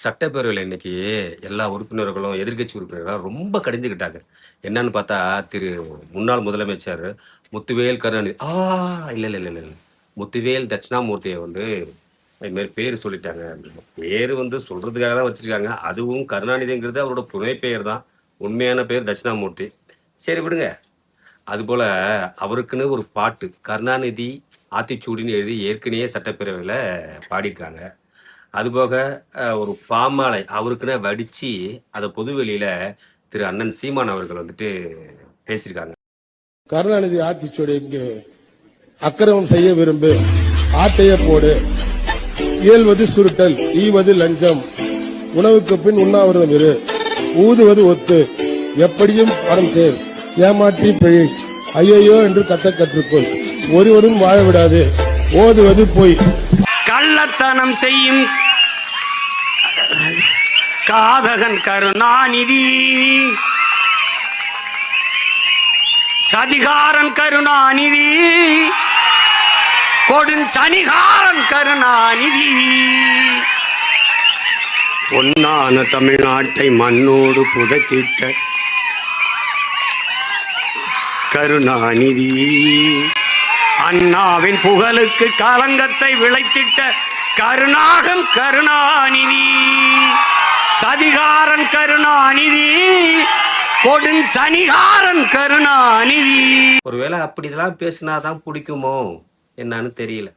சட்டப்பேரவையில இன்னைக்கு எல்லா உறுப்பினர்களும், எதிர்க்கட்சி உறுப்பினர்களும் ரொம்ப கடிந்துக்கிட்டாங்க. என்னன்னு பார்த்தா, முன்னாள் முதலமைச்சர் முத்துவேல் கருணாநிதி இல்ல, இல்ல, இல்ல, இல்ல. முத்துவேல் தட்சிணாமூர்த்திய இது மாரி பேரு சொல்லிட்டாங்க அப்படின்னு. பேரு சொல்றதுக்காக தான் வச்சிருக்காங்க. அதுவும் கருணாநிதிங்கிறது அவரோட புனை பெயர் தான். உண்மையான பேர் தட்சிணாமூர்த்தி. சரி விடுங்க. அதுபோல அவருக்குன்னு ஒரு பாட்டு, கருணாநிதி ஆத்திச்சூடின்னு எழுதி ஏற்கனவே சட்டப்பேரவையில பாடியிருக்காங்க. அதுபோக ஒரு பாமாலை அவருக்குன்னே வடிச்சு, அத பொதுவெளியில திரு அண்ணன் சீமான் அவர்கள் பேசியிருக்காங்க. கருணாநிதி ஆத்திச்சூடிக்கு அக்கிரமம் செய்ய விரும்பு, ஆட்டைய போடு, இயல்வது சுருட்டல், ஈவது லஞ்சம், உணவுக்கு பின் உண்ணாவிரதம் இரு, ஊதுவது ஒத்து, எப்படியும் பணம் சேர், ஏமாற்றி பிழை, ஐயோ என்று கற்றுக்கொள், ஒருவரும் வாழ விடாது, ஓதுவது பொய், கள்ளத்தனம் செய்யும் காதகன் கருணாநிதி, சதிகாரன் கருணாநிதி, கொடுஞ்சனிகாரன் கருணாநிதி, பொன்னான தமிழ்நாட்டை மண்ணோடு புதைத்திட்ட கருணாநிதி, அண்ணாவின் புகழுக்கு களங்கத்தை விளைத்திட்ட கருணாகன் கருணாநிதி, சதிகாரன் கருணாநிதி, கொடுஞ்சனிகாரன் கருணாநிதி. ஒருவேளை அப்படி இதெல்லாம் பேசினாதான் பிடிக்குமோ என்னன்னு தெரியல.